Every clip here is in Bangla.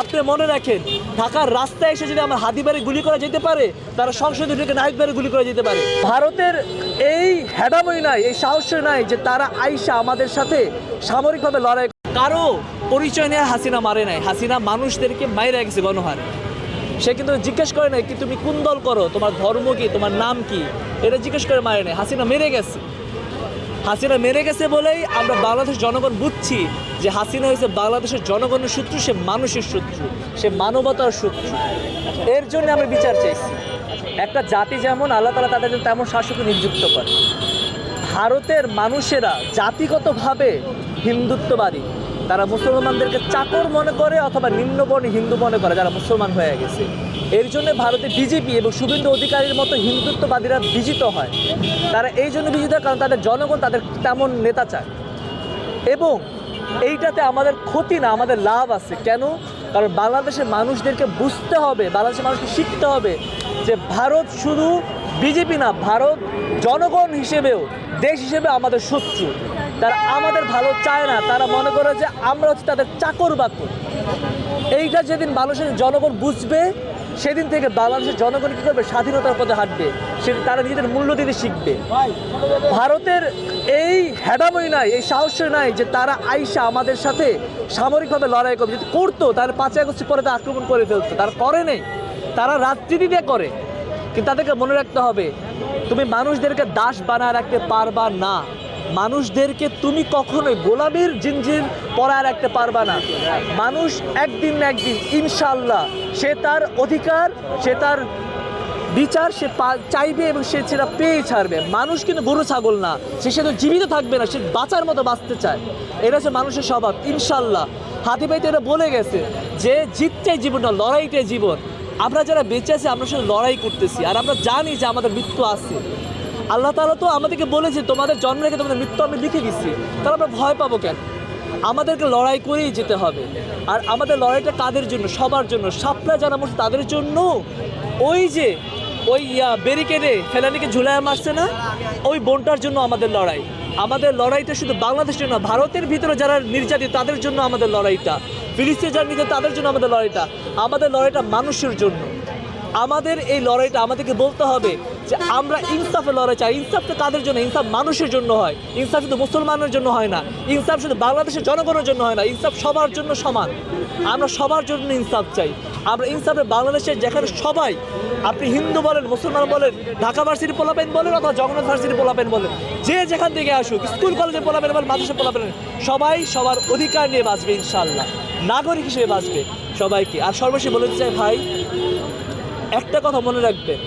আপনি মনে রাখেন, ঢাকার রাস্তায় এসে যদি আমার হাতিবাড়ি গুলি করা যেতে পারে, তারা সংসদে ঢুকে নাহিদবাড়ি গুলি করা যেতে পারে। ভারতের এই হ্যাডামই নাই, এই সাহস নাই যে তারা আইসা আমাদের সাথে সামরিকভাবে লড়াই। কারো পরিচয় নিয়ে হাসিনা মারে নাই, হাসিনা মানুষদেরকে মাইরে গেছে গণহারে। সে কিন্তু জিজ্ঞেস করে নাই কি তুমি কোন দল করো, তোমার ধর্ম কি, তোমার নাম কি, এটা জিজ্ঞেস করে মারে নাই। হাসিনা মেরে গেছে। হাসিনা মেরে গেছে বলেই আমরা বাংলাদেশ জনগণ বুঝছি যে হাসিনা হয়েছে বাংলাদেশের জনগণের শত্রু, সে মানুষের শত্রু, সে মানবতার শত্রু। এর জন্য আমরা বিচার চাইছি। একটা জাতি যেমন আল্লাহ তাআলা তাদের জন্য তেমন শাসককে নিযুক্ত করে। ভারতের মানুষেরা জাতিগতভাবে হিন্দুত্ববাদী, তারা মুসলমানদেরকে চাকর মনে করে অথবা নিম্নবর্ণী হিন্দু মনে করে যারা মুসলমান হয়ে গেছে। এর জন্য ভারতে বিজেপি এবং শুভেন্দু অধিকারীর মতো হিন্দুত্ববাদীরা বিজিত হয়। তারা এই জন্য বিজিত হয় কারণ তাদের জনগণ তাদের তেমন নেতা চায়। এবং এইটাতে আমাদের ক্ষতি না, আমাদের লাভ আছে। কেন? কারণ বাংলাদেশের মানুষদেরকে বুঝতে হবে, বাংলাদেশের মানুষকে শিখতে হবে যে ভারত শুধু বিজেপি না, ভারত জনগণ হিসেবেও, দেশ হিসেবে আমাদের শত্রু। তারা আমাদের ভালো চায় না, তারা মনে করে যে আমরা হচ্ছে তাদের চাকর বাকর। এইটা যেদিন বাংলাদেশের জনগণ বুঝবে, সেদিন থেকে বাংলাদেশের জনগণ কী করবে, স্বাধীনতার পথে হাঁটবে, তারা নিজেদের মূল্য দিতে শিখবে। ভারতের এই হ্যাডামই নাই, এই সাহস নাই যে তারা আইসা আমাদের সাথে সামরিকভাবে লড়াই করবে। যদি করতো তাহলে 5ই আগস্ট পরে তারা আক্রমণ করে ফেলতো। তারা করে নেই, তারা রাজনীতি দিয়ে করে। কিন্তু তাদেরকে মনে রাখতে হবে, তুমি মানুষদেরকে দাস বানায় রাখতে পারবা না। মানুষদেরকে তুমি কখনোই গোলামীর জিঞ্জির পরায় রাখতে পারবা না। মানুষ একদিন না একদিন ইনশাআল্লাহ সে তার অধিকার, সে তার বিচার সে চাইবে এবং সে সেটা পেয়ে ছাড়বে। মানুষ কিন্তু গরু ছাগল না, সে তো জীবিত থাকবে না, সে বাঁচার মতো বাঁচতে চায়। এটা হচ্ছে মানুষের স্বভাব। ইনশাআল্লাহ হাতিভাই তো এটা বলে গেছে যে জিতটাই জীবন না, লড়াইটাই জীবন। আমরা যারা বেঁচে আছি আমরা শুধু লড়াই করতেছি, আর আমরা জানি যে আমাদের মৃত্যু আছে। আল্লাহ তাআলা তো আমাদেরকে বলেছে তোমাদের জন্ম রেখে তোমাদের মৃত্যু আমি লিখে দিচ্ছি, তাহলে আমরা ভয় পাবো কেন? আমাদেরকে লড়াই করেই যেতে হবে। আর আমাদের লড়াইটা কাদের জন্য? সবার জন্য। সাপলা যারা মরছে তাদের জন্য। ওই যে ওই ব্যারিকেডে ফেলানিকে ঝুলায় মারছে না, ওই বোনটার জন্য আমাদের লড়াই। আমাদের লড়াইটা শুধু বাংলাদেশের জন্য, ভারতের ভিতরে যারা নির্যাতিত তাদের জন্য আমাদের লড়াইটা, ফিলিস্তিনে যারা নির্যাতিত তাদের জন্য আমাদের লড়াইটা। আমাদের লড়াইটা মানুষের জন্য। আমাদের এই লড়াইটা আমাদেরকে বলতে হবে যে আমরা ইনসাফের লড়াই চাই। ইনসাফটা কাদের জন্য? ইনসাফ মানুষের জন্য হয়। ইনসাফ শুধু মুসলমানের জন্য হয় না, ইনসাফ শুধু বাংলাদেশের জনগণের জন্য হয় না, ইনসাফ সবার জন্য সমান। আমরা সবার জন্য ইনসাফ চাই। আমরা ইনসাফে বাংলাদেশের যেখানে সবাই, আপনি হিন্দু বলেন, মুসলমান বলেন, ঢাকা ভার্সিটি পোলাপেন বলেন অথবা জগন্নাথ ভার্সিটি পোলাপেন বলেন, যে যেখান থেকে আসুক, স্কুল কলেজে পোলাপেন বলেন, মাদ্রাসা পোলাপেন, সবাই সবার অধিকার নিয়ে বাঁচবে ইনশাআল্লাহ, নাগরিক হিসেবে বাঁচবে সবাইকে। আর সর্বশেষ বলতে চাই ভাই, একটা কথা মনে রাখবেন,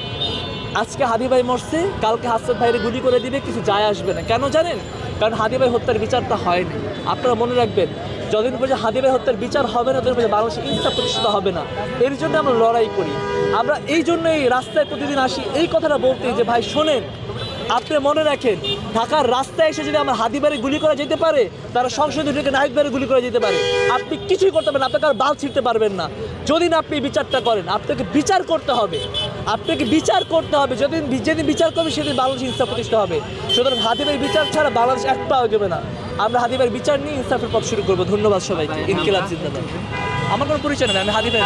আজকে হাদি ভাই মরছে, কালকে হাসনাত ভাইরে গুলি করে দিবে, কিছু যায় আসবে না। কেন জানেন? কারণ হাদি ভাই হত্যার বিচারটা হয়নি। আপনারা মনে রাখবেন, যতদিন পর্যন্ত হাদি ভাই হত্যার বিচার হবে না, ততদিন পর্যন্ত বাংলাদেশে ইনসাফ প্রতিষ্ঠিত হবে না। এর জন্য আমরা লড়াই করি। আমরা এই জন্যই রাস্তায় প্রতিদিন আসি এই কথাটা বলতে যে ভাই শোনেন, আপনি মনে রাখেন, ঢাকার রাস্তায় এসে যদি আমার হাতিবাড়ি গুলি করা যেতে পারে, তারা সংসদে ঢুকে নাহিদবাড়ি গুলি করা যেতে পারে। আপনি কিছুই করতে পারবেন না, আপনাকে আর বাল ছিঁড়তে পারবেন না যদি না আপনি বিচারটা করেন। আপনাকে বিচার করতে হবে, আপনাকে বিচার করতে হবে। যেদিন বিচার করবে সেদিন বাংলাদেশ ইনসাফ প্রতিষ্ঠা হবে। সুতরাং হাতিবাড়ির বিচার ছাড়া বাংলাদেশ এক পা এগোবে না। আমরা হাতিবাড়ির বিচার নিয়ে ইনসাফের পথ শুরু করবো। ধন্যবাদ সবাইকে। ইনকিলাব জিন্দাবাদ। আমার কোনো পরিচয় নেই, আমি হাতিবাড়ি।